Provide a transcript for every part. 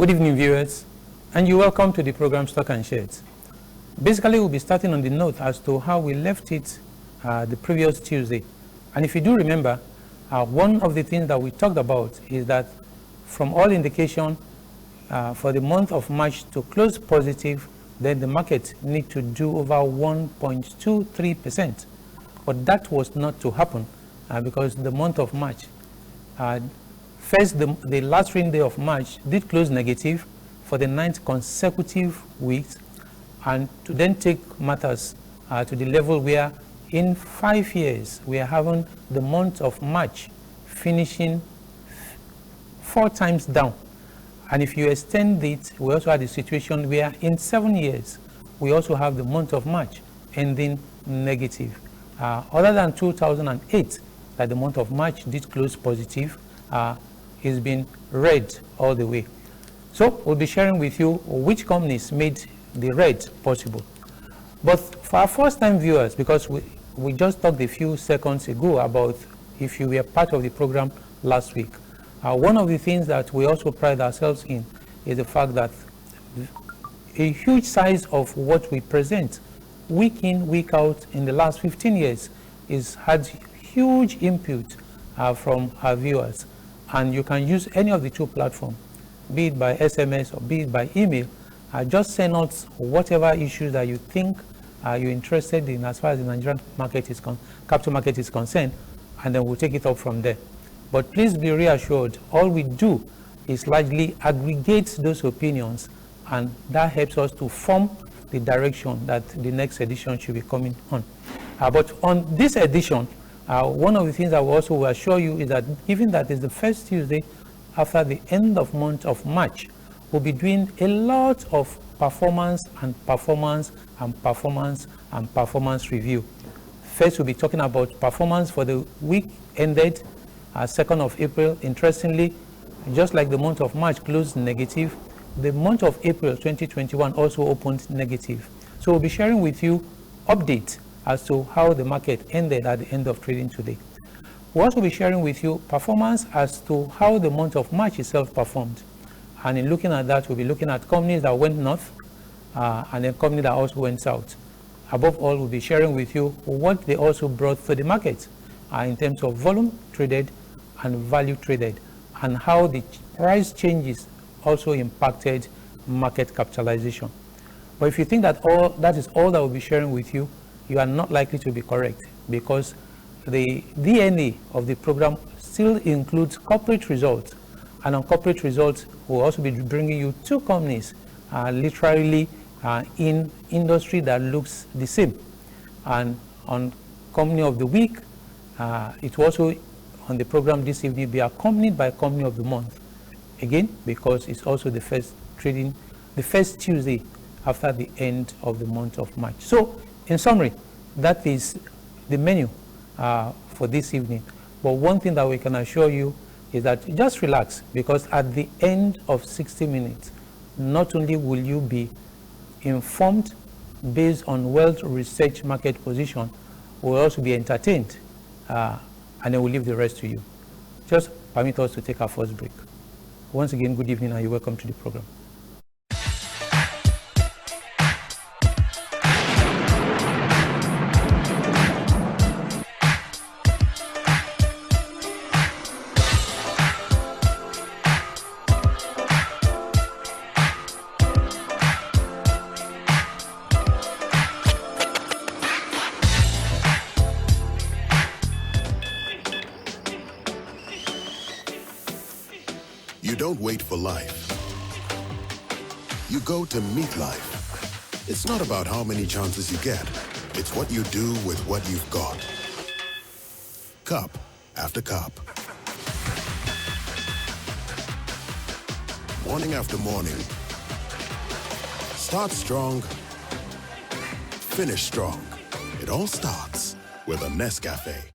Good evening, viewers, and you're welcome to the program Stock and Shares. Basically, we'll be starting on the note as to how we left it the previous Tuesday. And if you do remember, one of the things that we talked about is that from all indication for the month of March to close positive, then the market need to do over 1.23%. But that was not to happen because the month of March, first the last trading day of March did close negative for the 9th consecutive weeks, and to then take matters to the level where in 5 years we are having the month of March finishing 4 times down. And if you extend it, we also had a situation where in 7 years we also have the month of March ending negative. Other than 2008, that the month of March did close positive, it's been red all the way. So we'll be sharing with you which companies made the red possible. But for our first-time viewers, because we just talked a few seconds ago about if you were part of the program last week, one of the things that we also pride ourselves in is the fact that a huge size of what we present week in, week out in the last 15 years is had huge input from our viewers. And you can use any of the 2 platforms, be it by SMS or be it by email. Just send us whatever issues that you think you're interested in as far as the Nigerian market is capital market is concerned, and then we'll take it up from there. But please be reassured, all we do is largely aggregate those opinions, and that helps us to form the direction that the next edition should be coming on. But on this edition, one of the things I will also assure you is that given that it's the first Tuesday after the end of month of March, we'll be doing a lot of performance review. First, we'll be talking about performance for the week ended 2nd of April. Interestingly, just like the month of March closed negative, the month of April 2021 also opened negative. So we'll be sharing with you updates as to how the market ended at the end of trading today. We'll also be sharing with you performance as to how the month of March itself performed. And in looking at that, we'll be looking at companies that went north and then companies that also went south. Above all, we'll be sharing with you what they also brought to the market in terms of volume traded and value traded, and how the price changes also impacted market capitalization. But if you think that that is all that we'll be sharing with you, you are not likely to be correct, because the DNA of the program still includes corporate results. And on corporate results, we'll also be bringing you 2 companies literally in industry that looks the same. And on company of the week, it will also on the program this evening be accompanied by company of the month. Again, because it's also the first Tuesday after the end of the month of March. So in summary, that is the menu for this evening. But one thing that we can assure you is that just relax, because at the end of 60 minutes, not only will you be informed based on well-researched market position, we'll also be entertained, and then we'll leave the rest to you. Just permit us to take our first break. Once again, good evening, and you're welcome to the program. You don't wait for life. You go to meet life. It's not about how many chances you get. It's what you do with what you've got. Cup after cup. Morning after morning. Start strong. Finish strong. It all starts with a Nescafe.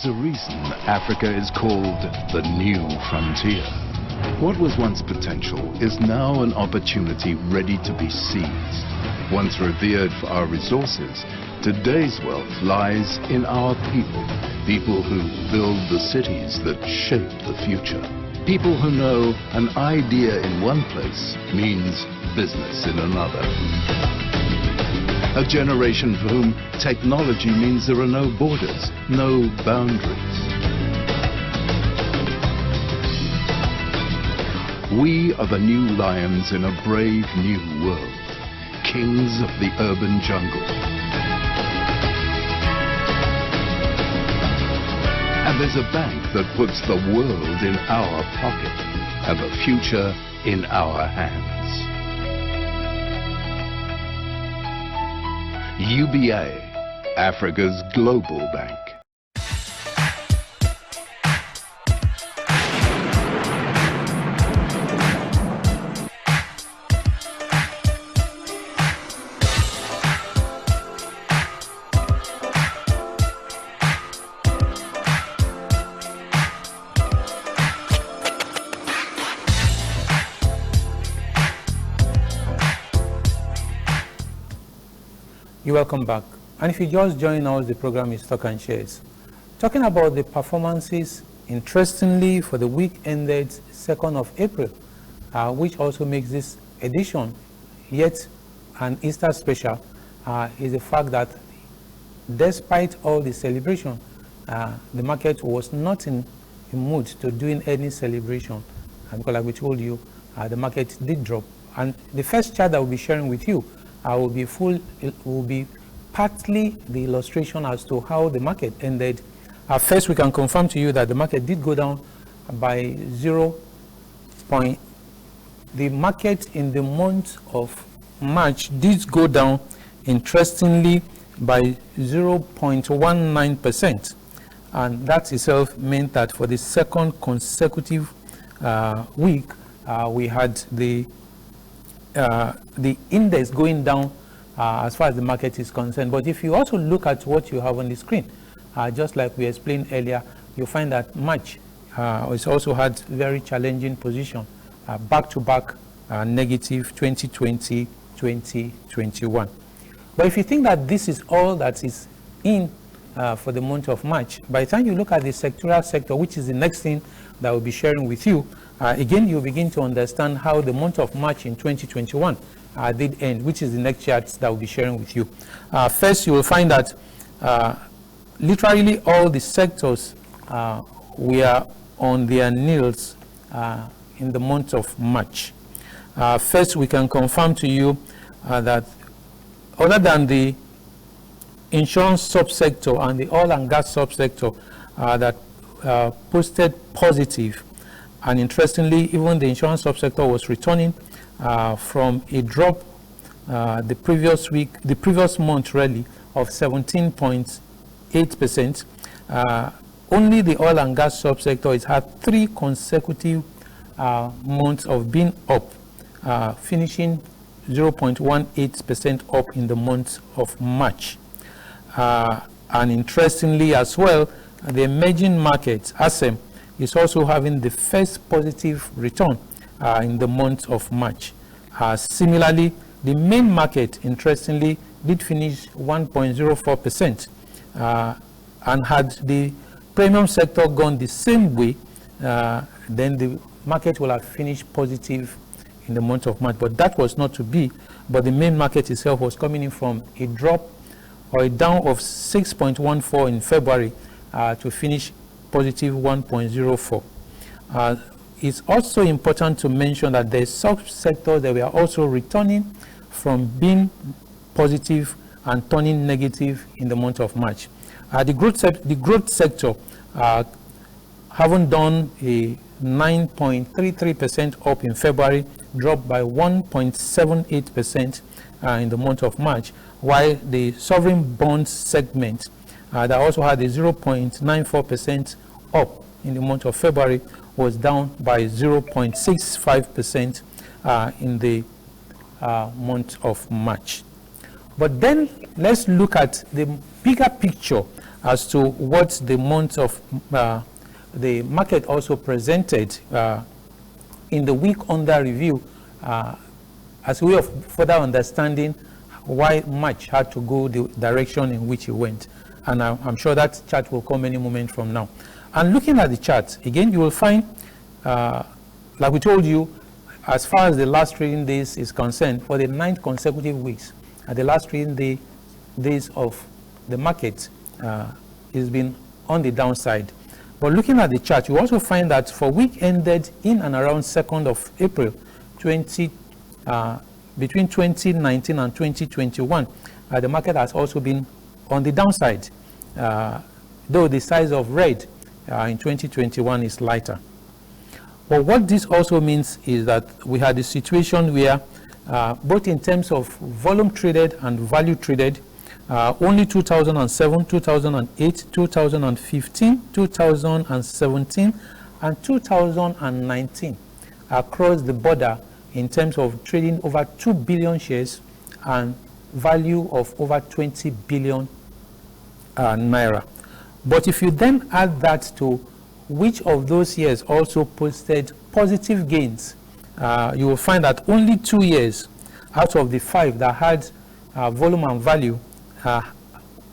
There's a reason Africa is called the new frontier. What was once potential is now an opportunity ready to be seized. Once revered for our resources, today's wealth lies in our people. People who build the cities that shape the future. People who know an idea in one place means business in another. A generation for whom technology means there are no borders, no boundaries. We are the new lions in a brave new world, kings of the urban jungle. And there's a bank that puts the world in our pocket and the future in our hands. UBA, Africa's global bank. You're welcome back. And if you just join us, the program is Stock and Shares. Talking about the performances, interestingly, for the week ended 2nd of April, which also makes this edition yet an Easter special, is the fact that despite all the celebration, the market was not in a mood to doing any celebration. Because like we told you, the market did drop. And the first chart that we'll be sharing with you will be partly the illustration as to how the market ended. First, we can confirm to you that the market did go down by 0. The market in the month of March did go down, interestingly, by 0.19%. And that itself meant that for the second consecutive week, we had the index going down as far as the market is concerned. But if you also look at what you have on the screen, just like we explained earlier, you find that March has also had very challenging position, back-to-back negative 2020, 2021. But if you think that this is all that is in for the month of March, by the time you look at the sectoral sector, which is the next thing that we'll be sharing with you, again, you begin to understand how the month of March in 2021 did end, which is the next chart that we'll be sharing with you. First, you will find that literally all the sectors were on their knees in the month of March. First, we can confirm to you that other than the insurance subsector and the oil and gas subsector that posted positive, and interestingly, even the insurance subsector was returning from a drop the previous month really of 17.8%. Only the oil and gas subsector has had 3 consecutive months of being up, finishing 0.18% up in the month of March. And interestingly as well, the emerging markets, ASEM, is also having the first positive return in the month of March. Similarly, the main market, interestingly, did finish 1.04%. And had the premium sector gone the same way, then the market will have finished positive in the month of March. But that was not to be. But the main market itself was coming in from a drop or a down of 6.14 in February to finish positive 1.04. It's also important to mention that there are subsectors that were also returning from being positive and turning negative in the month of March. The growth sector haven't done a 9.33% up in February, dropped by 1.78% in the month of March, while the sovereign bonds segment that also had a 0.94% up in the month of February was down by 0.65% in the month of March. But then let's look at the bigger picture as to what the month of the market also presented in the week under review, as a way of further understanding why March had to go the direction in which it went. And I'm sure that chart will come any moment from now. And looking at the chart, again, you will find, like we told you, as far as the last trading days is concerned, for the 9 consecutive weeks, the last trading days of the market has been on the downside. But looking at the chart, you also find that for week ended in and around 2nd of April, between 2019 and 2021, the market has also been on the downside, though the size of red in 2021 is lighter. But what this also means is that we had a situation where both in terms of volume traded and value traded, only 2007, 2008, 2015, 2017, and 2019 across the border in terms of trading over 2 billion shares and value of over 20 billion naira. But if you then add that to which of those years also posted positive gains, you will find that only 2 years out of the 5 that had volume and value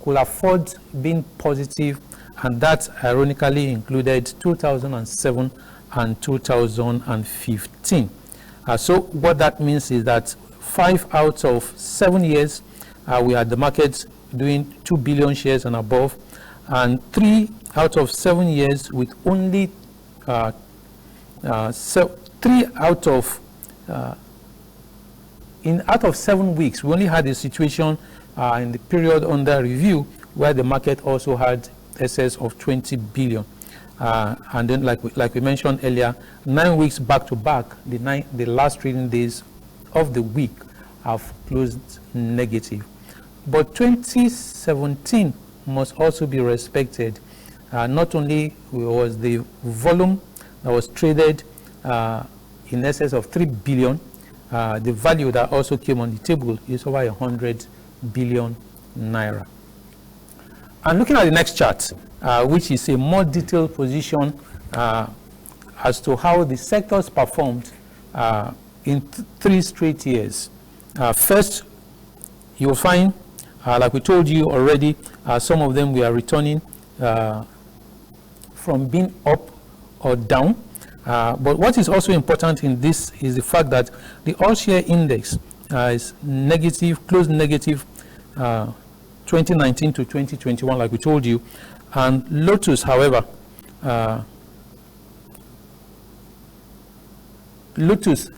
could afford being positive, and that ironically included 2007 and 2015. So what that means is that 5 out of 7 years we had the market doing 2 billion shares and above, and 3 out of 7 years with only 3 out of 7 weeks, we only had a situation in the period under review where the market also had excess of 20 billion. And then, like we mentioned earlier, 9 weeks back to back, the last trading days of the week have closed negative. But 2017 must also be respected. Not only was the volume that was traded in excess of 3 billion, the value that also came on the table is over 100 billion naira. And looking at the next chart, which is a more detailed position as to how the sectors performed in 3 straight years. First, you will find, like we told you already, some of them we are returning from being up or down. But what is also important in this is the fact that the all-share index is negative, closed negative 2019 to 2021, like we told you. And Lotus, however, Lotus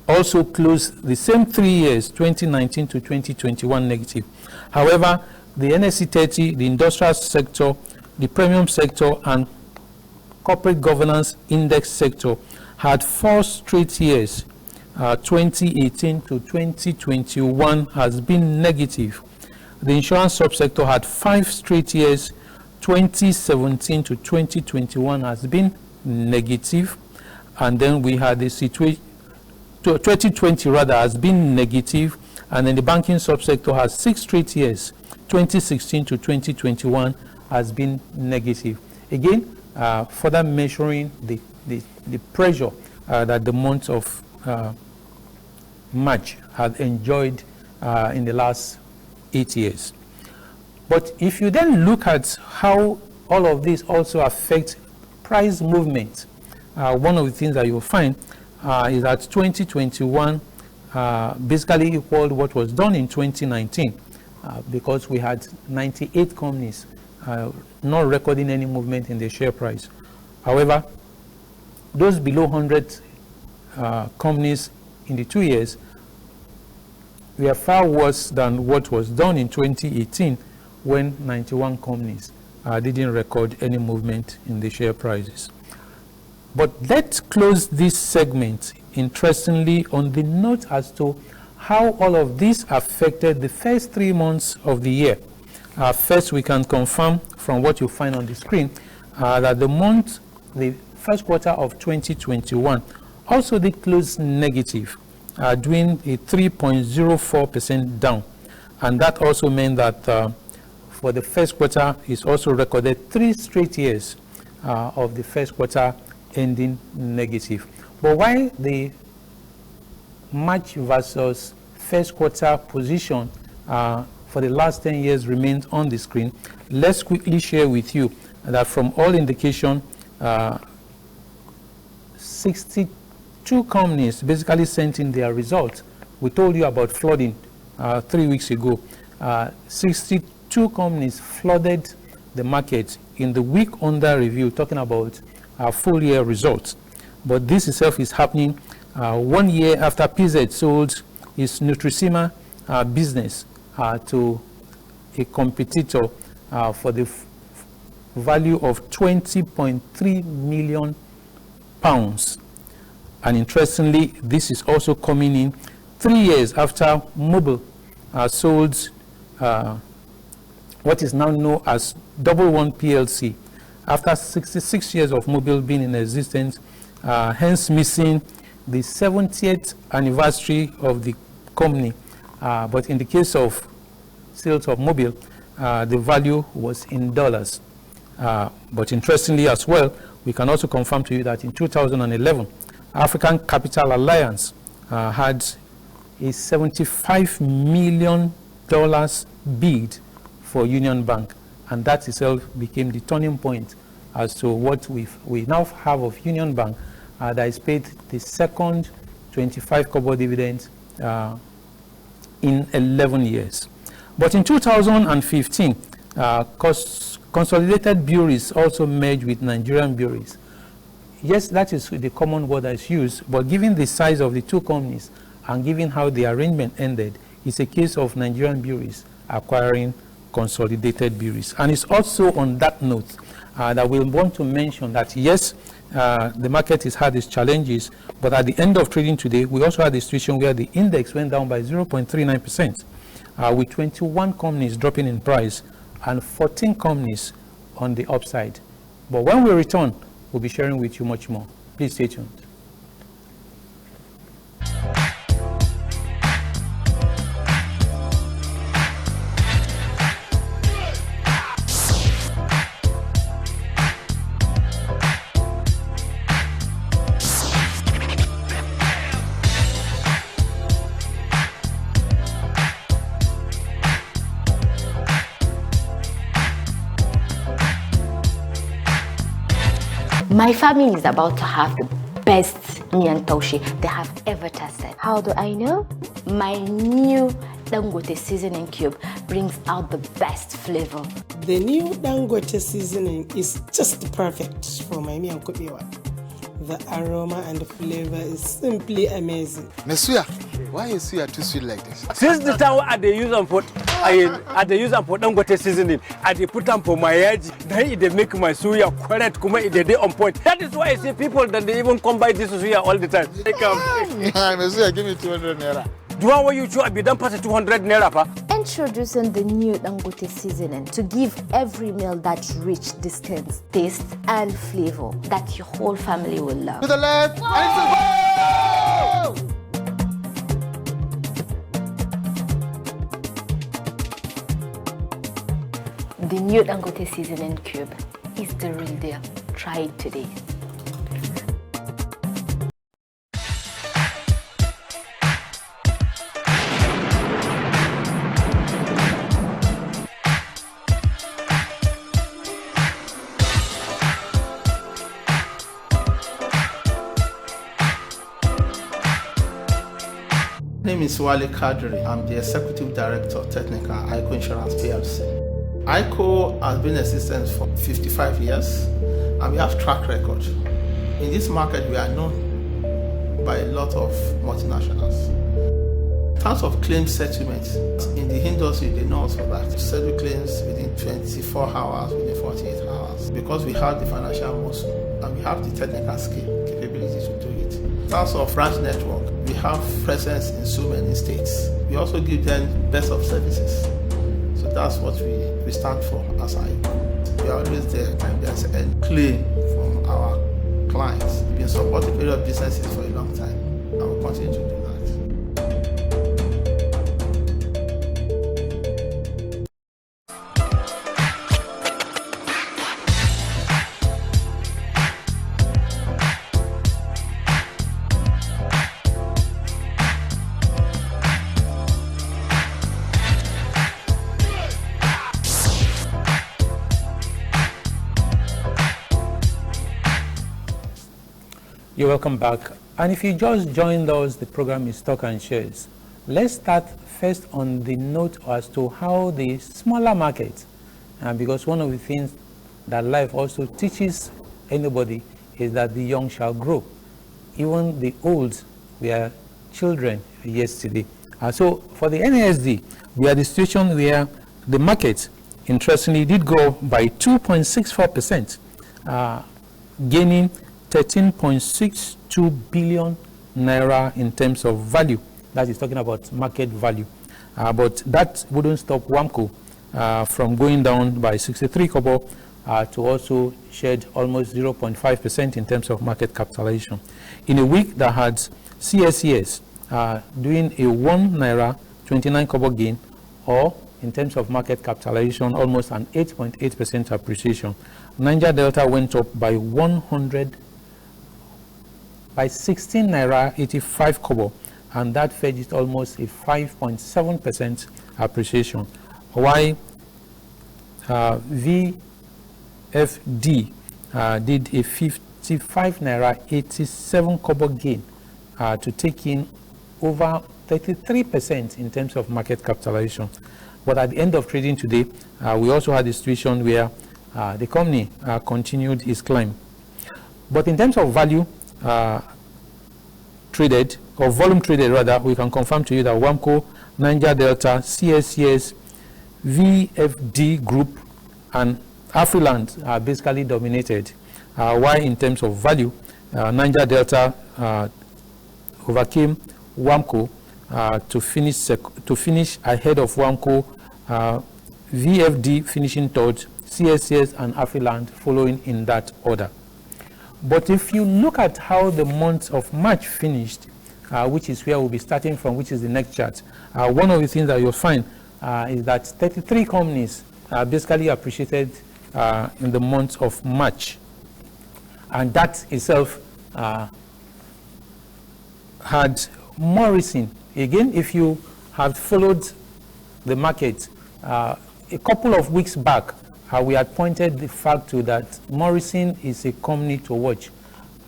also closed the same 3 years, 2019 to 2021, negative. However, the NSE 30, the industrial sector, the premium sector, and corporate governance index sector had 4 straight years, 2018 to 2021 has been negative. The insurance subsector had 5 straight years, 2017 to 2021 has been negative. And then we had the situation, 2020 rather, has been negative. And then the banking subsector has 6 straight years, 2016 to 2021 has been negative. Again, further measuring the pressure that the month of March had enjoyed in the last 8 years. But if you then look at how all of this also affects price movement, one of the things that you'll find is that 2021 basically equaled what was done in 2019 because we had 98 companies not recording any movement in the share price. However, those below 100 companies in the 2 years were far worse than what was done in 2018 when 91 companies didn't record any movement in the share prices. But let's close this segment, interestingly, on the note as to how all of this affected the first 3 months of the year. First, we can confirm from what you find on the screen that the first quarter of 2021 also did close negative, doing a 3.04% down. And that also meant that for the first quarter is also recorded 3 straight years of the first quarter ending negative. But while the March versus first quarter position for the last 10 years remains on the screen, let's quickly share with you that from all indication, 62 companies basically sent in their results. We told you about flooding 3 weeks ago. 62 companies flooded the market in the week under review, talking about full year results. But this itself is happening 1 year after PZ sold its Nutrisima business to a competitor for the value of £20.3 million. And interestingly, this is also coming in 3 years after Mobil sold what is now known as Double One PLC, after 66 years of Mobil being in existence, hence missing the 70th anniversary of the company. But in the case of sales of Mobil, the value was in dollars. But interestingly as well, we can also confirm to you that in 2011, African Capital Alliance had a $75 million bid for Union Bank, and that itself became the turning point as to what we now have of Union Bank that is paid the second 25 kobo dividend in 11 years. But in 2015, consolidated bureaus also merged with Nigerian bureaus. Yes, that is the common word that is used, but given the size of the two companies and given how the arrangement ended, it's a case of Nigerian bureaus acquiring consolidated bureaus. And it's also on that note that we want to mention that yes, the market has had its challenges, but at the end of trading today, we also had a situation where the index went down by 0.39%, with 21 companies dropping in price and 14 companies on the upside. But when we return, we'll be sharing with you much more. Please stay tuned. My family is about to have the best miyan taushe they have ever tasted. How do I know? My new Dangote seasoning cube brings out the best flavor. The new Dangote seasoning is just perfect for my miyan kubewa. The aroma and the flavor is simply amazing. Mesuya, why is suya too sweet like this? Since the time I dey use am for Dangote seasoning, I dey put am for my yaji. Then it dey make my suya correct, kuma it dey on point. That is why I see people that they even come buy this suya all the time. Mesuya, give me 200 naira. Do you want what you chew? I be done pass 200 naira, pa. Introducing the new Dangote seasoning to give every meal that rich, distinct taste and flavor that your whole family will love. To the left, and to the The new Dangote seasoning cube is the real deal. Try it today. My name is Wale Kadri. I'm the Executive Director of Technical ICO Insurance PLC. ICO has been in existence for 55 years and we have track record. In this market, we are known by a lot of multinationals. In terms of claim settlement, in the industry, they know also that to settle claims within 24 hours, within 48 hours, because we have the financial muscle and we have the technical skill, capability to do it. In terms of branch network, we have presence in so many states. We also give them best of services. So that's what we stand for as ICO. We are always there and there's a claim from our clients. We've been supporting various businesses for a long time and we'll continue to do that. You're welcome back. And if you just joined us, the program is Stock and Shares. Let's start first on the note as to how the smaller markets, because one of the things that life also teaches anybody is that the young shall grow. Even the old were children yesterday. So for the NASD, we are the situation where the market, interestingly, did grow by 2.64%, gaining 13.62 billion naira in terms of value. That is talking about market value. But that wouldn't stop WAMCO from going down by 63 kobo to also shed almost 0.5% in terms of market capitalization. In a week that had CSES doing a 1 naira 29 kobo gain, or in terms of market capitalization, almost an 8.8% appreciation. Niger Delta went up by 16 naira 85 kobo, and that fetched almost a 5.7% appreciation. While VFD did a 55 naira 87 kobo gain to take in over 33% in terms of market capitalization. But at the end of trading today, we also had a situation where the company continued its climb. But in terms of value traded, or volume traded rather, we can confirm to you that WAMCO, Niger Delta, CSCS, VFD Group, and Afriland are basically dominated. While in terms of value, Niger Delta overcame WAMCO to finish ahead of WAMCO, VFD finishing third, CSCS and Afriland following in that order. But if you look at how the month of March finished, which is where we'll be starting from, which is the next chart, one of the things that you'll find is that 33 companies basically appreciated in the month of March. And that itself had Morrison. Again, if you have followed the market, a couple of weeks back, we had pointed the fact to that Morrison is a company to watch.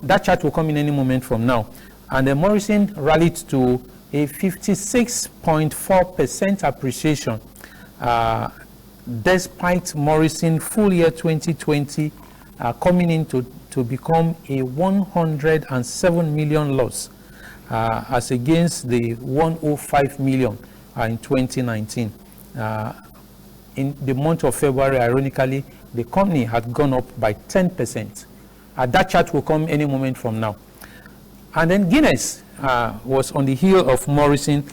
That chart will come in any moment from now. And then Morrison rallied to a 56.4% appreciation, despite Morrison full year 2020 coming in to become a 107 million loss, as against the 105 million in 2019. In the month of February, ironically, the company had gone up by 10%. That chart will come any moment from now. And then Guinness was on the heel of Morrison,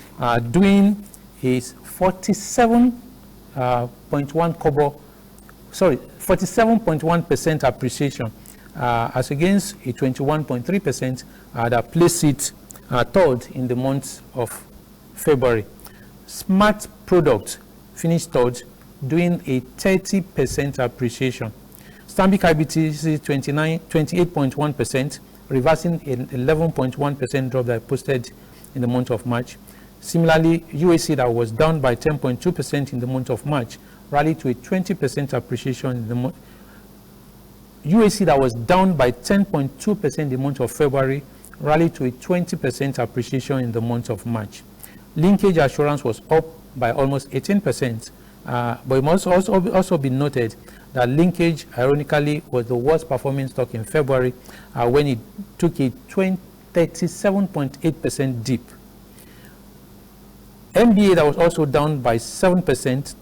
doing his 47.1% appreciation, as against a 21.3% that placed it third in the month of February. Smart Product finished third, doing a 30% appreciation. Stanbic IBTC 28.1%, reversing an 11.1% drop that I posted in the month of March. Similarly, UAC that was down by 10.2% in the month of March rallied to a 20% appreciation in the month. UAC that was down by 10.2% in the month of February rallied to a 20% appreciation in the month of March. Linkage Assurance was up by almost 18%, but it must also be noted that Linkage, ironically, was the worst performing stock in February when it took a 37.8% dip. MBA that was also down by 7%,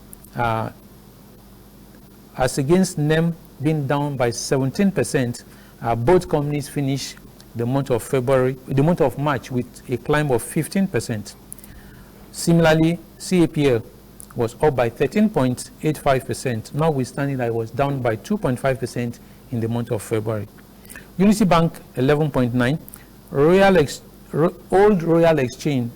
as against NEM being down by 17%. Both companies finished the month of March with a climb of 15%. Similarly, CAPL was up by 13.85%, notwithstanding that it was down by 2.5% in the month of February. Unity Bank 11.9, Old Royal Exchange,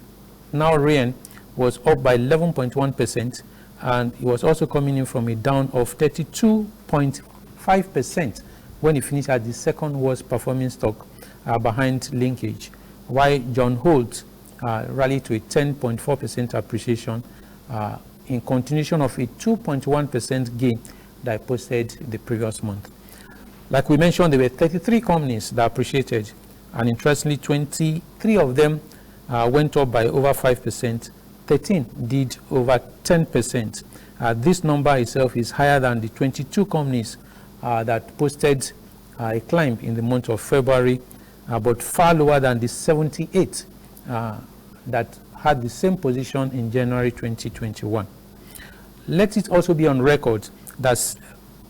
now RAN, was up by 11.1%, and it was also coming in from a down of 32.5% when it finished at the second worst performing stock behind Linkage, while John Holt rallied to a 10.4% appreciation in continuation of a 2.1% gain that I posted the previous month. Like we mentioned, there were 33 companies that appreciated, And interestingly, 23 of them went up by over 5%. 13 did over 10%. This number itself is higher than the 22 companies that posted a climb in the month of February, but far lower than the 78 that had the same position in January 2021. Let it also be on record that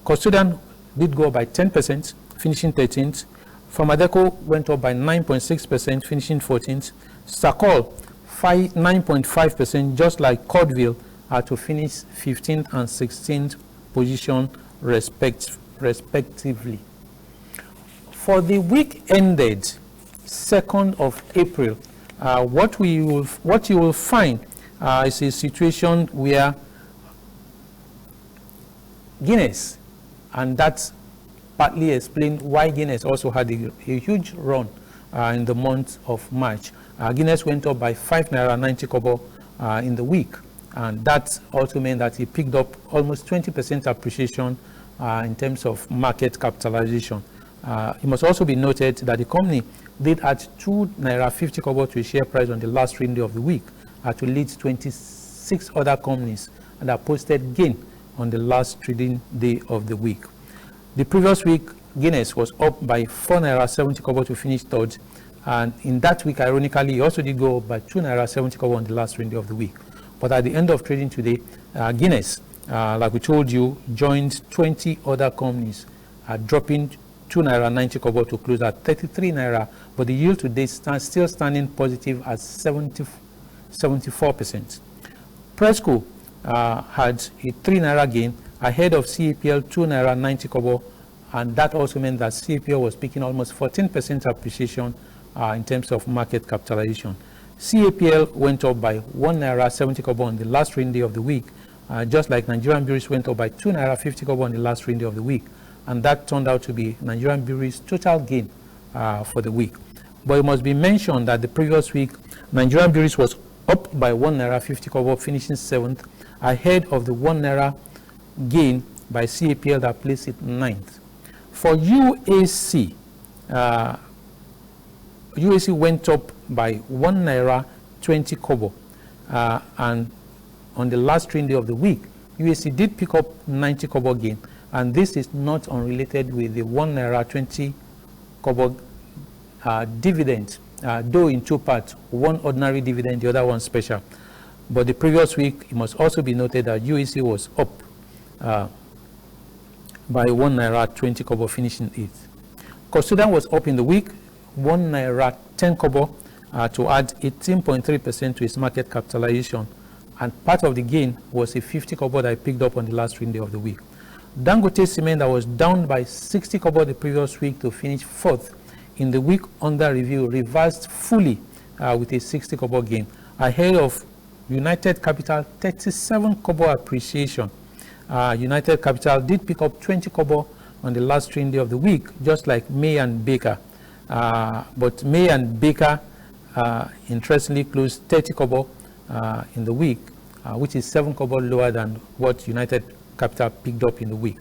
Custodian did go up by 10%, finishing 13th. Pharmadeco went up by 9.6%, finishing 14th. Sacol, 9.5%, just like Cordville, to finish 15th and 16th position respectively. For the week ended 2nd of April, what you will find is a situation where Guinness, and that's partly explained why Guinness also had a huge run in the month of March. Guinness went up by 5 naira 90 kobo in the week, and that also meant that it picked up almost 20% appreciation in terms of market capitalization. It must also be noted that the company did add 2 naira 50 kobo to its share price on the last trading day of the week to lead 26 other companies that posted gain on the last trading day of the week. The previous week, Guinness was up by 4 naira 70 kobo to finish third, and in that week, ironically, it also did go up by 2 naira 70 kobo on the last trading day of the week. But at the end of trading today, Guinness, like we told you, joined 20 other companies, dropping 2 naira 90 kobo to close at 33 naira, but the yield today stands still standing positive at 74%. Presco had a 3 naira gain ahead of CAPL 2 naira 90 kobo, and that also meant that CAPL was picking almost 14% appreciation in terms of market capitalization. CAPL went up by 1 naira 70 kobo on the last trading day of the week, just like Nigerian Breweries went up by 2 naira 50 kobo on the last trading day of the week, and that turned out to be Nigerian Breweries' total gain for the week. But it must be mentioned that the previous week, Nigerian Breweries was up by 1 naira 50 kobo, finishing 7th, ahead of the 1 naira gain by CAPL that placed it 9th. For UAC, UAC went up by 1 naira 20 kobo, and on the last trading day of the week, UAC did pick up 90 kobo gain, and this is not unrelated with the 1 naira 20 kobo dividend, though in two parts, one ordinary dividend, the other one special. But the previous week, it must also be noted that UAC was up by 1 naira 20 kobo, finishing 8th. Custodian was up in the week 1 naira 10 kobo to add 18.3% to its market capitalization, and part of the gain was a 50 kobo that I picked up on the last trading day of the week. Dangote Cement, that was down by 60 kobo the previous week to finish 4th in the week under review, reversed fully with a 60 kobo gain, ahead of United Capital 37 kobo appreciation. United Capital did pick up 20 kobo on the last trading day of the week, just like May and Baker. But May and Baker interestingly closed 30 kobo in the week, which is 7 kobo lower than what United Capital picked up in the week.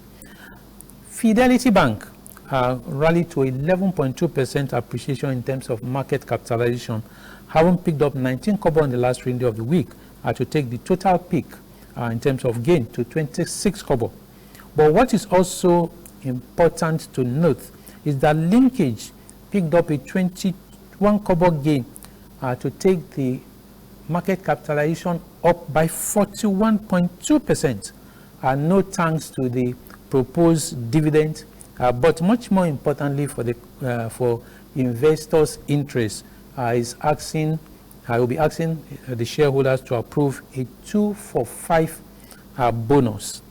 Fidelity Bank rallied to 11.2% appreciation in terms of market capitalization, having picked up 19 kobo on the last trading day of the week to take the total pick in terms of gain to 26 kobo. But what is also important to note is that Linkage picked up a 21 kobo gain to take the market capitalization up by 41.2%. No thanks to the proposed dividend, but much more importantly for investors' interest, is asking. I will be asking the shareholders to approve a 2-for-5 bonus.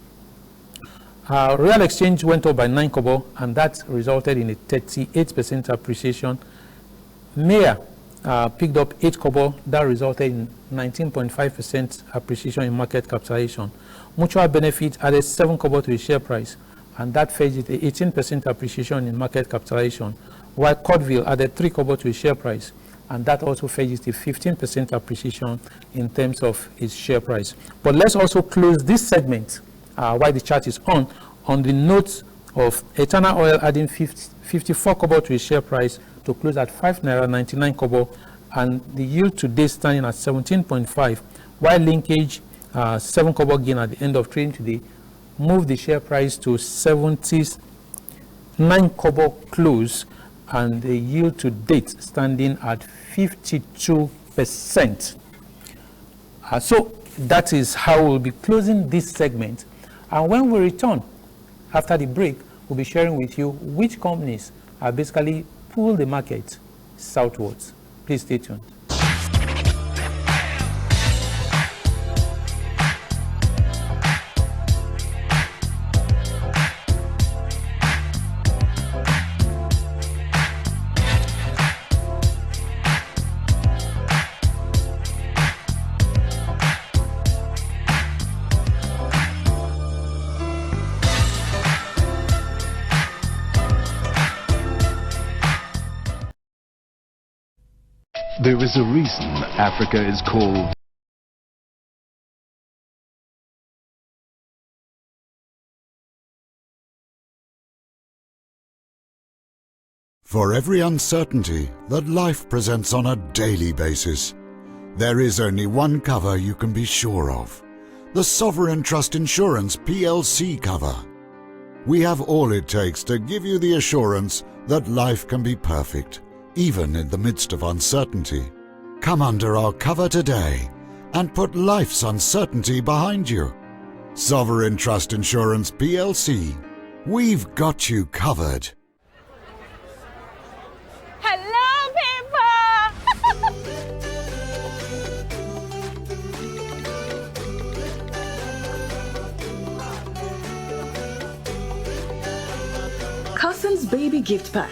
Real Exchange went up by 9 kobo, and that resulted in a 38% appreciation. Mayor picked up 8 kobo, that resulted in 19.5% appreciation in market capitalization. Mutual Benefit added 7 kobo to the share price, and that fetched it 18% appreciation in market capitalization, while Cordville added 3 kobo to the share price, and that also fetched a 15% appreciation in terms of its share price. But let's also close this segment while the chart is on the notes of Eternal Oil adding 54 kobo to its share price to close at 5 naira 99 kobo, and the yield today standing at 17.5, while Linkage 7 kobo gain at the end of trading today moved the share price to 79 kobo close, and the yield to date standing at 52%. So that is how we'll be closing this segment. And when we return after the break, we'll be sharing with you which companies are basically pull the market southwards. Please stay tuned. There is a reason Africa is called For every uncertainty that life presents on a daily basis, there is only one cover you can be sure of: the Sovereign Trust Insurance PLC cover. We have all it takes to give you the assurance that life can be perfect, even in the midst of uncertainty. Come under our cover today and put life's uncertainty behind you. Sovereign Trust Insurance PLC. We've got you covered. Hello, people! Cousins Baby Gift Pack.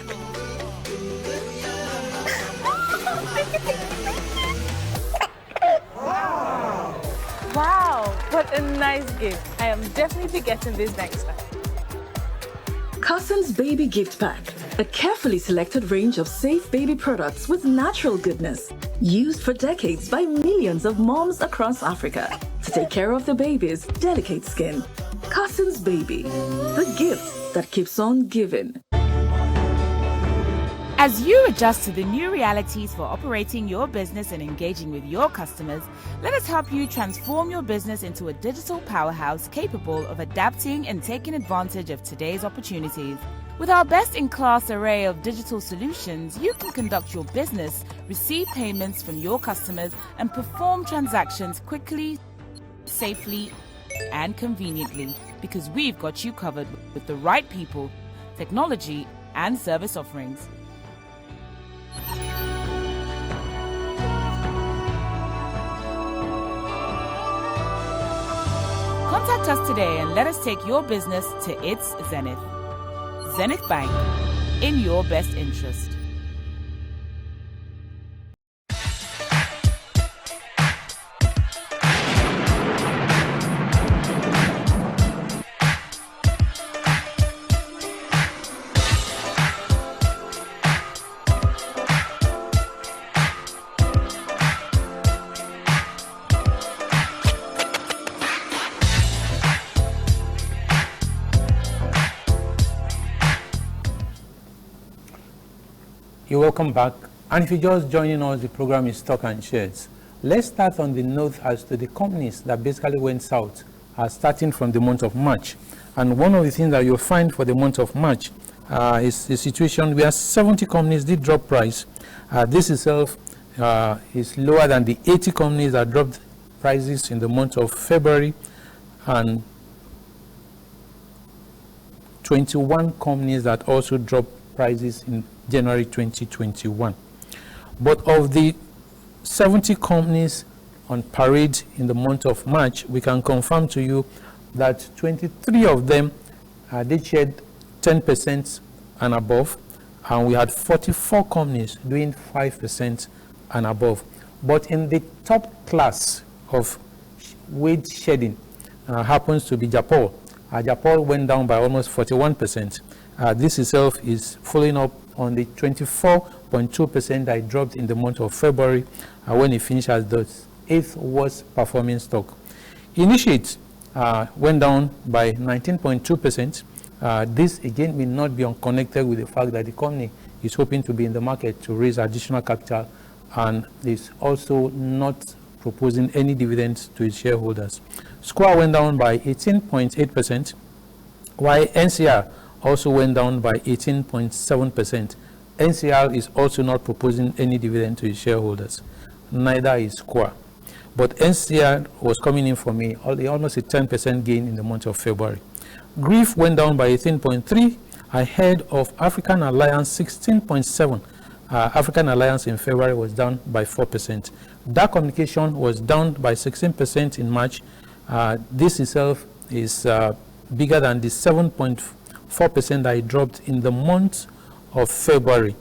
Wow, what a nice gift. I am definitely getting this next time. Cousins Baby Gift Pack. A carefully selected range of safe baby products with natural goodness. Used for decades by millions of moms across Africa to take care of their baby's delicate skin. Cousins Baby. The gift that keeps on giving. As you adjust to the new realities for operating your business and engaging with your customers, let us help you transform your business into a digital powerhouse capable of adapting and taking advantage of today's opportunities. With our best-in-class array of digital solutions, you can conduct your business, receive payments from your customers, and perform transactions quickly, safely, and conveniently, because we've got you covered with the right people, technology, and service offerings. Contact us today and let us take your business to its zenith. Zenith Bank, in your best interest. You're welcome back. And if you're just joining us, the program is Stock and Shares. Let's start on the note as to the companies that basically went south, starting from the month of March. And one of the things that you'll find for the month of March is the situation where 70 companies did drop price. This itself is lower than the 80 companies that dropped prices in the month of February, and 21 companies that also dropped prices in January 2021. But of the 70 companies on parade in the month of March, we can confirm to you that 23 of them did shed 10% and above, and we had 44 companies doing 5% and above. But in the top class of weight shedding happens to be Japol. Japol went down by almost 41%. This itself is following up on the 24.2% that it dropped in the month of February when it finished as the 8th worst performing stock. Initiate went down by 19.2%. This again may not be unconnected with the fact that the company is hoping to be in the market to raise additional capital and is also not proposing any dividends to its shareholders. Square went down by 18.8%, while NCR also went down by 18.7%. NCR is also not proposing any dividend to its shareholders. Neither is Square. But NCR was coming in for me almost a 10% gain in the month of February. Grief went down by 18.3%, ahead of African Alliance 16.7%. African Alliance in February was down by 4%. Dark Communication was down by 16% in March. This itself is bigger than the 7.4% that it dropped in the month of February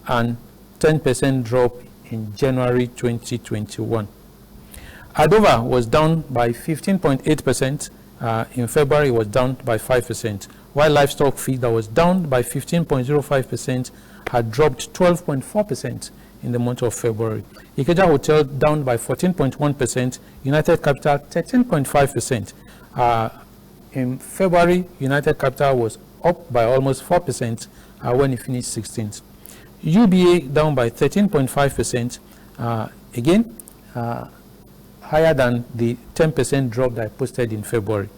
and 10% drop in January 2021. Adova was down by 15.8%. In February, it was down by 5%, while Livestock Feed that was down by 15.05% had dropped 12.4% in the month of February. Ikeja Hotel down by 14.1%, United Capital 13.5%. In February, United Capital was up by almost 4% when it finished 16th. UBA down by 13.5%, again higher than the 10% drop that I posted in February.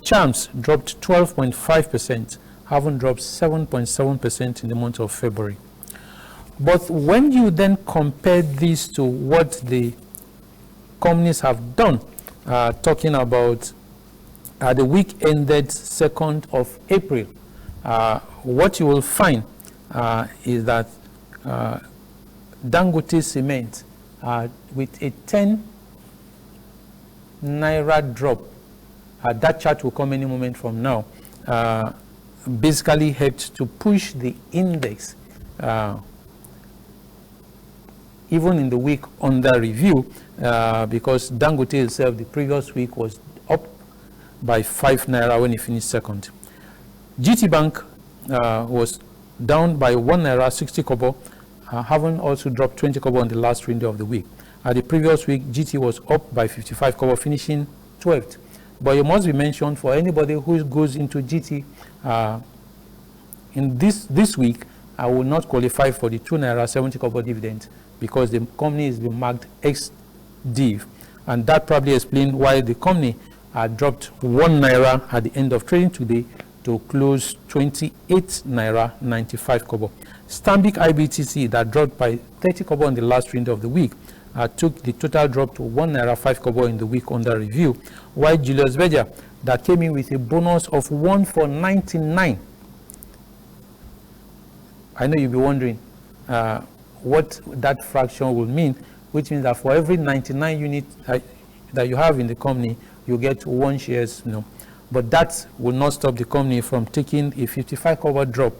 Charms dropped 12.5%, having dropped 7.7% in the month of February. But when you then compare this to what the companies have done, talking about the week ended 2nd of April, what you will find is that Dangote Cement, with a 10 Naira drop, that chart will come any moment from now, basically helped to push the index even in the week under review, because Dangote itself the previous week was up by 5 Naira when it finished second. GT Bank was down by 1 Naira 60 kobo, having also dropped 20 kobo on the last trading day of the week. The previous week, GT was up by 55 kobo, finishing 12th. But it must be mentioned for anybody who goes into GT in this week, I will not qualify for the 2 Naira 70 kobo dividend because the company is being marked ex-div. And that probably explains why the company dropped 1 Naira at the end of trading today to close 28 Naira 95 kobo. Stanbic IBTC that dropped by 30 kobo on the last trading day of the week took the total drop to 1 Naira 5 kobo in the week under review, while Julius Berger that came in with a bonus of 1 for 99. I know you'll be wondering what that fraction will mean, which means that for every 99 units that you have in the company, you get 1 shares. But that will not stop the company from taking a 55 kobo drop,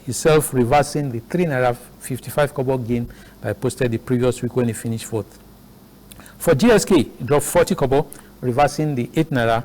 itself reversing the 3 Naira 55 kobo gain that I posted the previous week when it finished 4th. For GSK, it dropped 40 kobo, reversing the 85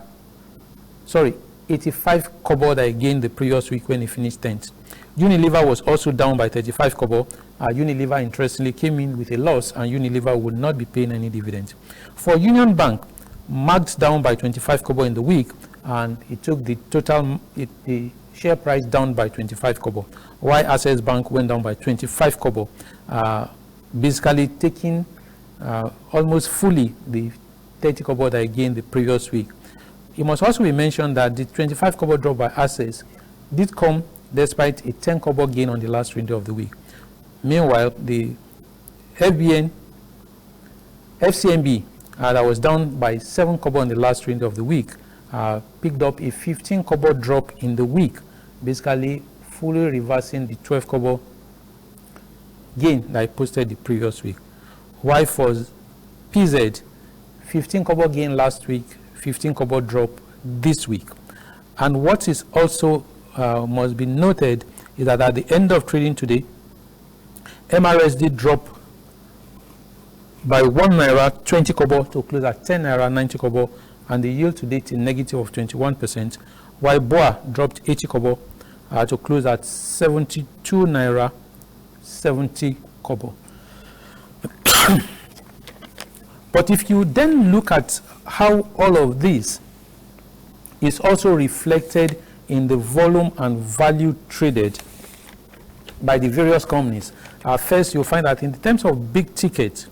kobo that I gained the previous week when it finished 10th. Unilever was also down by 35 kobo. Unilever interestingly came in with a loss, and Unilever would not be paying any dividends. For Union Bank, marked down by 25 kobo in the week, and it took the total the share price down by 25 kobo, while Access Bank went down by 25 kobo, basically taking almost fully the 30 kobo that I gained the previous week. It must also be mentioned that the 25 kobo drop by Access did come despite a 10 kobo gain on the last trading day of the week. Meanwhile, the FCMB that was down by 7 kobo on the last trading day of the week picked up a 15 kobo drop in the week, basically fully reversing the 12 kobo gain that I posted the previous week. While for PZ, 15 kobo gain last week, 15 kobo drop this week. And what is also must be noted is that at the end of trading today, MRSD dropped by 1 Naira 20 kobo to close at 10 Naira 90 kobo, and the yield to date is negative of 21%, while BOA dropped 80 kobo to close at 72 Naira 70 kobo. But if you then look at how all of this is also reflected in the volume and value traded by the various companies. First, you'll find that in terms of big ticket,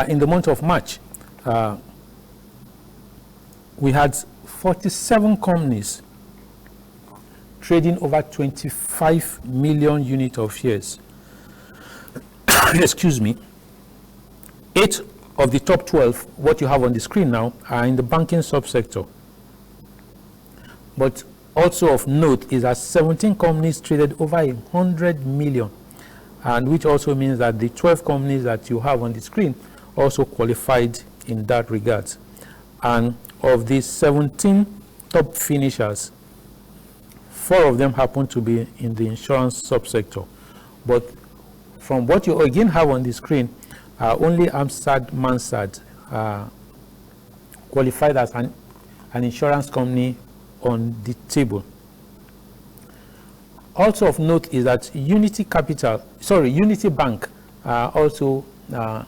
in the month of March, we had 47 companies trading over 25 million units of shares. Excuse me. 8 of the top 12, what you have on the screen now, are in the banking subsector. But also of note is that 17 companies traded over 100 million, and which also means that the 12 companies that you have on the screen also qualified in that regard. And of these 17 top finishers, 4 of them happen to be in the insurance subsector. But from what you again have on the screen, only Amstad Mansard qualified as an insurance company on the table. Also of note is that Unity Bank also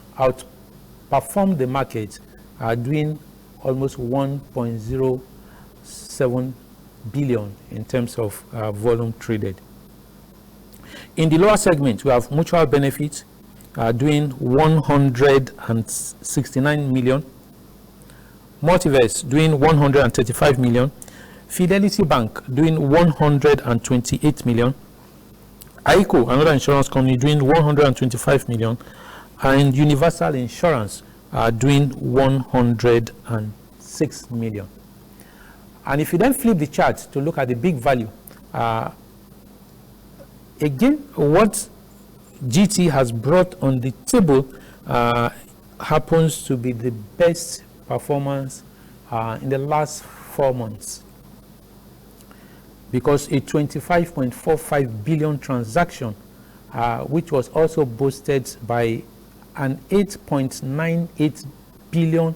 outperformed the market, doing almost 1.07 billion in terms of volume traded. In the lower segment, we have Mutual Benefit doing 169 million, Multiverse doing 135 million, Fidelity Bank doing 128 million, AICO, another insurance company, doing 125 million, and Universal Insurance doing 106 million. And if you then flip the chart to look at the big value, again, what GT has brought on the table happens to be the best performance in the last 4 months, because a 25.45 billion transaction, which was also boosted by an 8.98 billion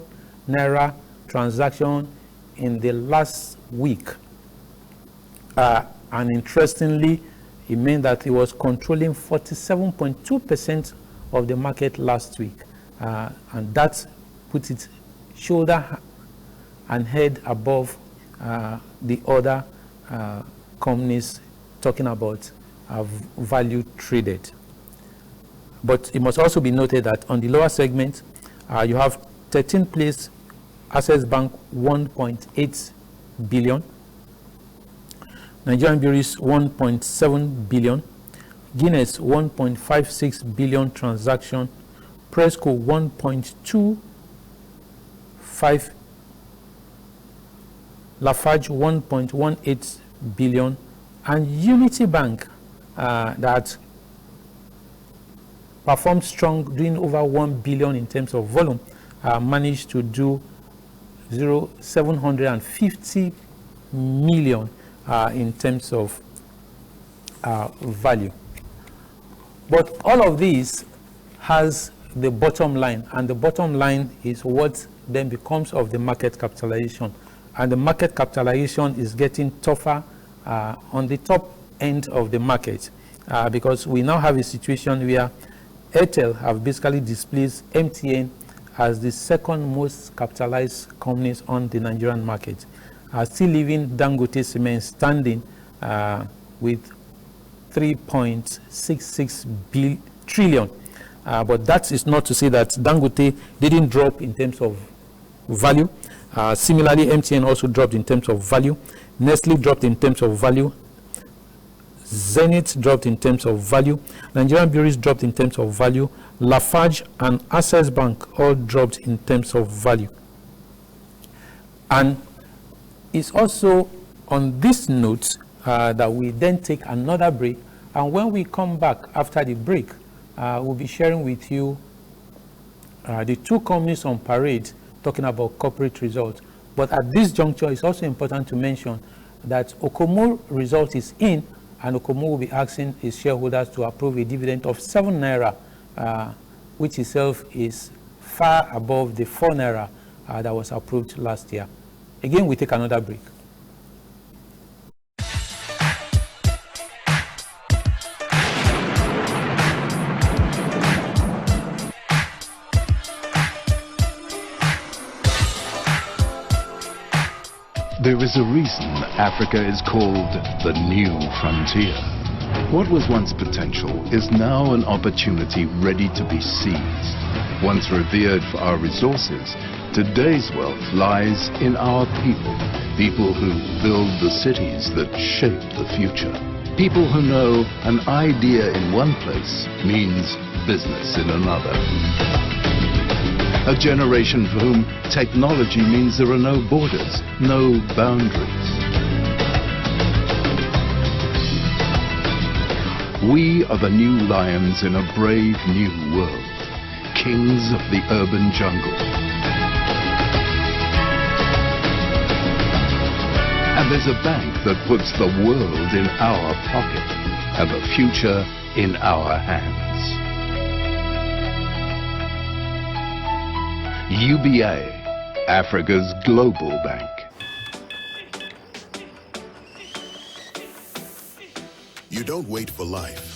naira transaction in the last week. And interestingly, it meant that it was controlling 47.2% of the market last week. And that puts it shoulder and head above the other companies talking about value traded. But it must also be noted that on the lower segment, you have 13th place Access Bank, 1.8 billion, Nigerian Breweries 1.7 billion, Guinness 1.56 billion transaction, Presco 1.25, Lafarge 1.18 billion, and Unity Bank that performed strong, doing over 1 billion in terms of volume, managed to do 750 million in terms of value. But all of these has the bottom line, and the bottom line is what then becomes of the market capitalization. And the market capitalization is getting tougher on the top end of the market, because we now have a situation where Airtel have basically displaced MTN as the second most capitalized companies on the Nigerian market, still leaving Dangote Cement standing with 3.66 trillion. But that is not to say that Dangote didn't drop in terms of value. Similarly, MTN also dropped in terms of value. Nestle dropped in terms of value. Zenith dropped in terms of value. Nigerian Breweries dropped in terms of value. Lafarge and Access Bank all dropped in terms of value. And it's also on this note that we then take another break. And when we come back after the break, we'll be sharing with you the 2 companies on parade talking about corporate results. But at this juncture, it's also important to mention that Okomo result is in, and Okomo will be asking his shareholders to approve a dividend of 7 naira, which itself is far above the 4 naira that was approved last year. Again, we take another break. There is a reason Africa is called the new frontier. What was once potential is now an opportunity ready to be seized. Once revered for our resources, today's wealth lies in our people. People who build the cities that shape the future. People who know an idea in one place means business in another. A generation for whom technology means there are no borders, no boundaries. We are the new lions in a brave new world, kings of the urban jungle. And there's a bank that puts the world in our pocket and the future in our hands. UBA, Africa's global bank. You don't wait for life.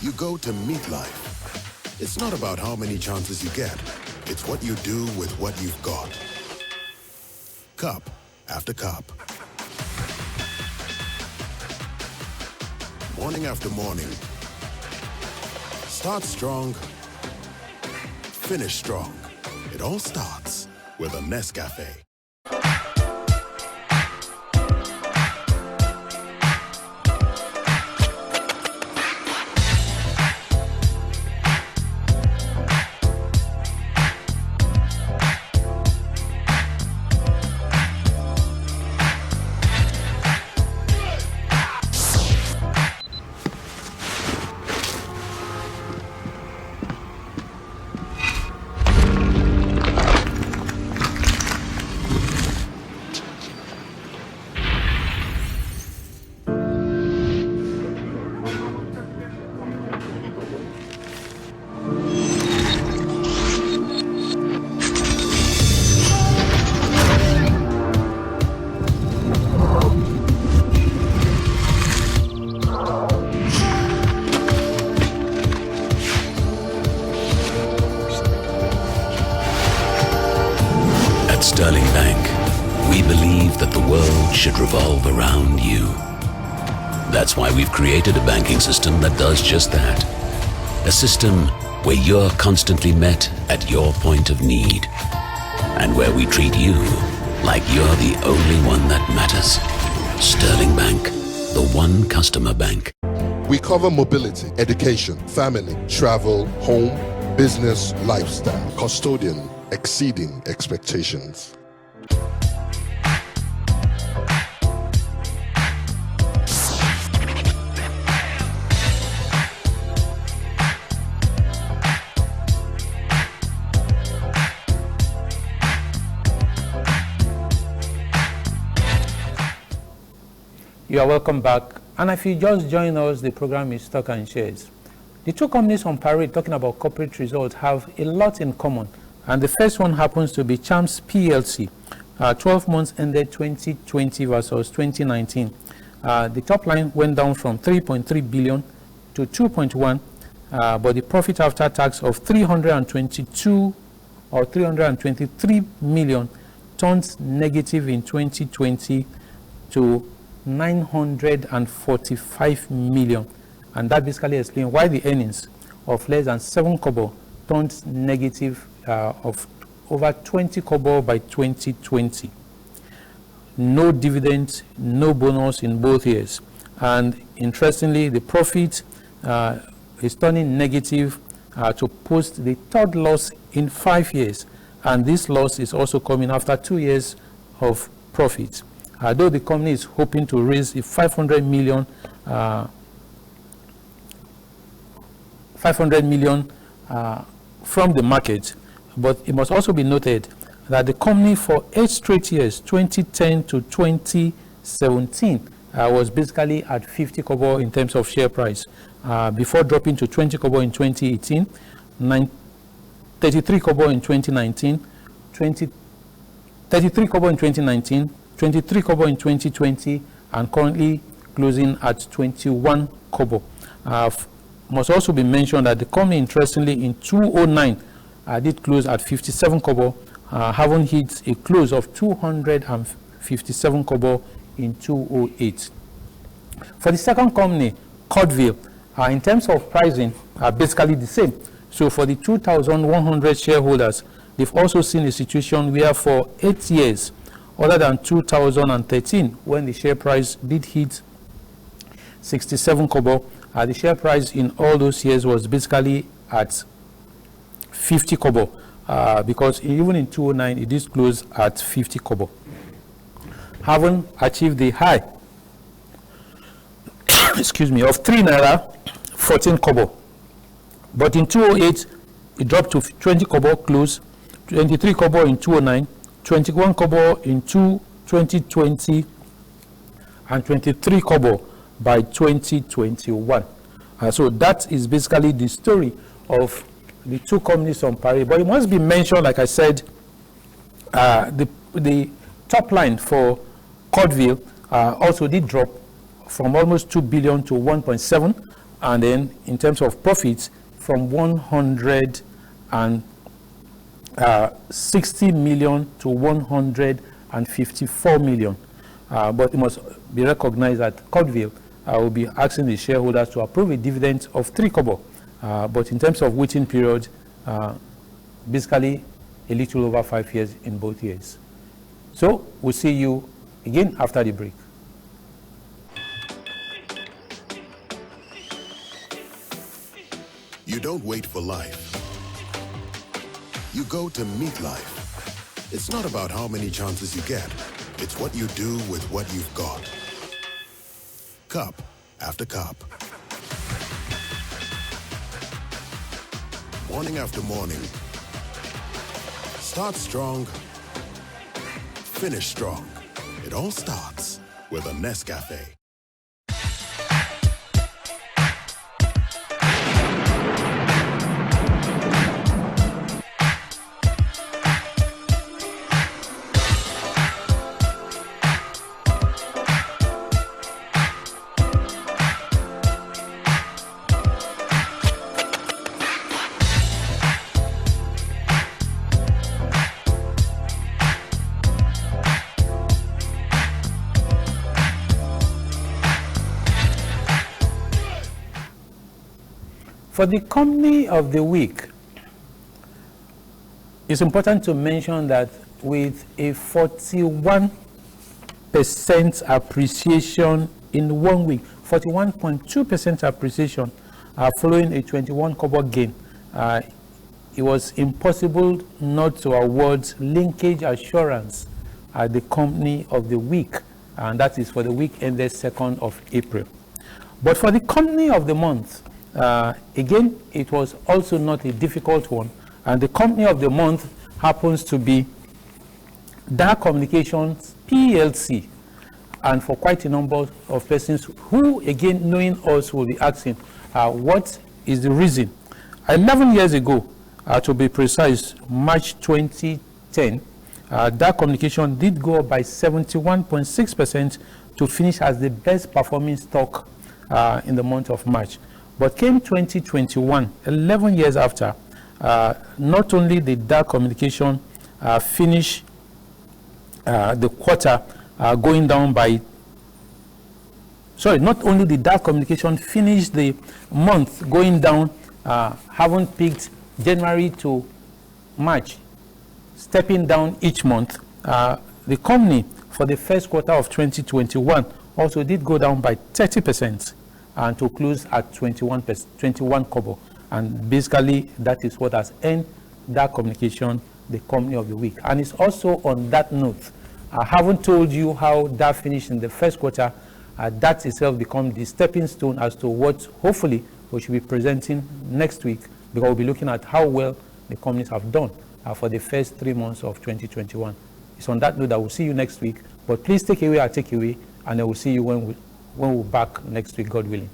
You go to meet life. It's not about how many chances you get. It's what you do with what you've got. Cup after cup. Morning after morning. Start strong. Finish strong. It all starts with a Nescafe. Sterling Bank, we believe that the world should revolve around you. That's why we've created a banking system that does just that. A system where you're constantly met at your point of need, and where we treat you like you're the only one that matters. Sterling Bank, the one customer bank. We cover mobility, education, family, travel, home, business, lifestyle, custodian, exceeding expectations. You are welcome back. And if you just join us, the program is Stock and Shares. The two companies on parade talking about corporate results have a lot in common. And the first one happens to be Champs PLC, 12 months ended 2020 versus 2019. The top line went down from 3.3 billion to 2.1, but the profit after tax of 322 or 323 million turns negative in 2020 to 945 million. And that basically explains why the earnings of less than 7 kobo turned negative of over 20 kobo by 2020. No dividend, no bonus in both years. And interestingly, the profit is turning negative to post the third loss in 5 years. And this loss is also coming after 2 years of profit. Though the company is hoping to raise a 500 million from the market, but it must also be noted that the company for 8 straight years, 2010 to 2017, was basically at 50 kobo in terms of share price, before dropping to 20 kobo in 2018, 33 kobo in 2019, 33 kobo in 2019, 23 kobo in 2020, and currently closing at 21 kobo. Must also be mentioned that the company, interestingly, in 2009 did close at 57 kobo, having hit a close of 257 kobo in 208. For the second company, Cordville, in terms of pricing, are basically the same. So for the 2,100 shareholders, they've also seen a situation where for 8 years, other than 2013, when the share price did hit 67 kobo, the share price in all those years was basically at 50 kobo, because even in 2009, it did close at 50 kobo. Having achieved the high, excuse me, of 3 naira 14 kobo. But in 2008, it dropped to 20 kobo close, 23 kobo in 2009, 21 kobo in 2020, and 23 kobo by 2021. So that is basically the story of the two companies on parade. But it must be mentioned, like I said, the top line for Cordville also did drop from almost 2 billion to 1.7, and then in terms of profits, from 160 million to 154 million. But it must be recognized that Cordville will be asking the shareholders to approve a dividend of 3 kobo. But in terms of waiting period, basically a little over 5 years in both years. So we'll see you again after the break. You don't wait for life. You go to meet life. It's not about how many chances you get. It's what you do with what you've got. Cup after cup. Morning after morning. Start strong. Finish strong. It all starts with a Nescafe. For the company of the week, it's important to mention that with a 41% appreciation in 1 week, 41.2% appreciation following a 21 kobo gain, it was impossible not to award Linkage Assurance as the company of the week, and that is for the week ended 2nd of April. But for the company of the month, again, it was also not a difficult one, and the company of the month happens to be Dark Communications PLC. And for quite a number of persons who, again, knowing us, will be asking, what is the reason? 11 years ago, to be precise, March 2010, Dark Communication did go up by 71.6% to finish as the best performing stock in the month of March. But came 2021, 11 years after, not only did Dark Communication finish the quarter going down by, not only did Dark Communication finish the month going down, having peaked January to March, stepping down each month, the company for the first quarter of 2021 also did go down by 30%. And to close at 21 kobo. And basically, that is what has earned Dark Communication the company of the week. And it's also on that note, I haven't told you how that finished in the first quarter. That itself becomes the stepping stone as to what hopefully we should be presenting next week, because we'll be looking at how well the companies have done for the first 3 months of 2021. It's on that note that we'll see you next week. But please take away our takeaway, and I will see you when we're back next week, God willing.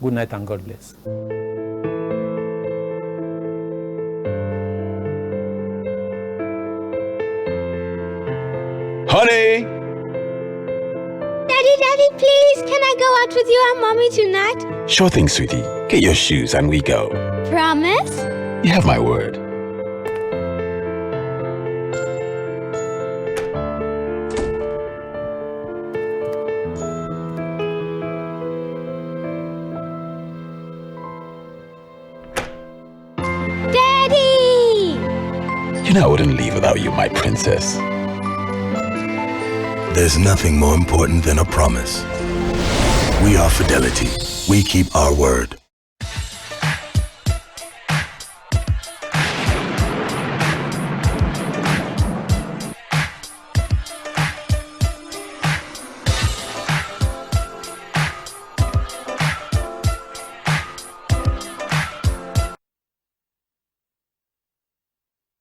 Good night and God bless. Honey! Daddy, please, can I go out with you and Mommy tonight? Sure thing, sweetie. Get your shoes and we go. Promise? You have my word. And I wouldn't leave without you, my princess. There's nothing more important than a promise. We are Fidelity. We keep our word.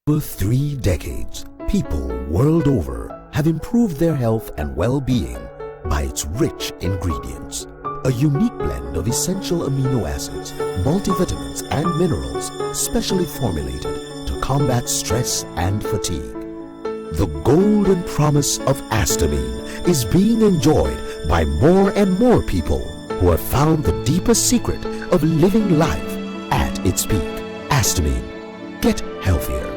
For 3 decades, people world over have improved their health and well-being by its rich ingredients. A unique blend of essential amino acids, multivitamins and minerals specially formulated to combat stress and fatigue. The golden promise of Astamine is being enjoyed by more and more people who have found the deepest secret of living life at its peak. Astamine. Get healthier.